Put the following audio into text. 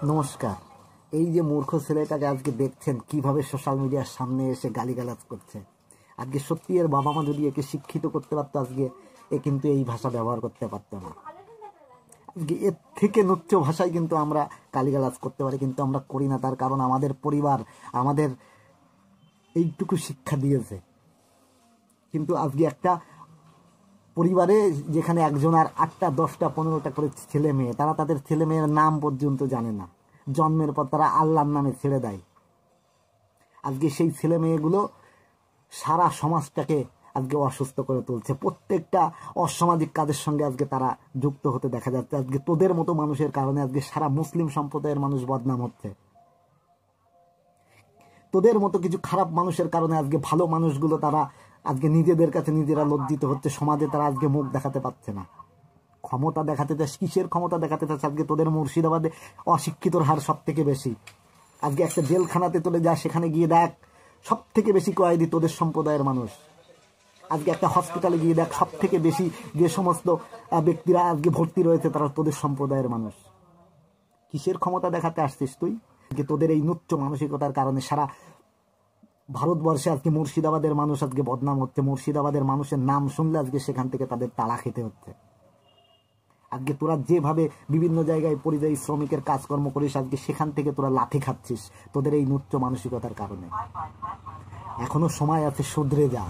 নমস্কার। এই যে মূর্খ ছেলেটাকে আজকে দেখছেন কিভাবে সোশ্যাল মিডিয়ার সামনে এসে গালিগালাজ করছে, আজকে সত্যি এর বাবা মা যদি একে শিক্ষিত করতে পারতো আজকে এ কিন্তু এই ভাষা ব্যবহার করতে পারতো না। আজকে এর থেকে নুচ্চ ভাষায় কিন্তু আমরা গালিগালাজ করতে পারি, কিন্তু আমরা করি না। তার কারণ আমাদের পরিবার আমাদের এইটুকু শিক্ষা দিয়েছে। কিন্তু আজকে একটা পরিবারে যেখানে একজন আর 8টা 10টা 15টা করে ছেলে মেয়ে, তারা তাদের ছেলে মেয়ের নাম পর্যন্ত জানে না। জন্মের পর তারা আল্লাহর নামে ছেড়ে দেয়। আজকে সেই ছেলে মেয়েগুলো সারা সমাজটাকে আজকে অসুস্থ করে তুলছে। প্রত্যেকটা অসামাজিক কাজের সঙ্গে আজকে তারা যুক্ত হতে দেখা যাচ্ছে। আজকে তোদের মতো মানুষের কারণে আজকে সারা মুসলিম সম্প্রদায়ের মানুষ বদনাম হচ্ছে। তোদের মতো কিছু খারাপ মানুষের কারণে আজকে ভালো মানুষগুলো তারা আজকে নিজেদের কাছে নিজেরা লজ্জিত হচ্ছে। সমাজে তারা আজকে মুখ দেখাতে পারছে না। ক্ষমতা দেখাতে চাস, কিসের ক্ষমতা দেখাতে চাস? আজকে তোদের মুর্শিদাবাদে অশিক্ষিতর হার সব থেকে বেশি। আজকে একটা জেলখানাতে চলে যা, সেখানে গিয়ে দেখ সব থেকে বেশি কয়েদি তোদের সম্প্রদায়ের মানুষ। আজকে একটা হসপিটালে গিয়ে দেখ সব থেকে বেশি যে সমস্ত ব্যক্তিরা আজকে ভর্তি রয়েছে তারা তোদের সম্প্রদায়ের মানুষ। কিসের ক্ষমতা দেখাতে আসছিস তুই? আজকে তোদের এই নুচ্চ মানসিকতার কারণে সারা ভারতবর্ষে আজকে মুর্শিদাবাদের মানুষ আজকে বদনাম হচ্ছে। মুর্শিদাবাদের মানুষের নাম শুনলে আজকে সেখান থেকে তাদের তাড়া খেতে হচ্ছে। আজকে তোরা যেভাবে বিভিন্ন জায়গায় পরিযায়ী শ্রমিকের কাজকর্ম করিস, আজকে সেখান থেকে তোরা লাথি খাচ্ছিস তোদের এই নুচ্চ মানসিকতার কারণে। এখনো সময় আছে, শুধরে যা।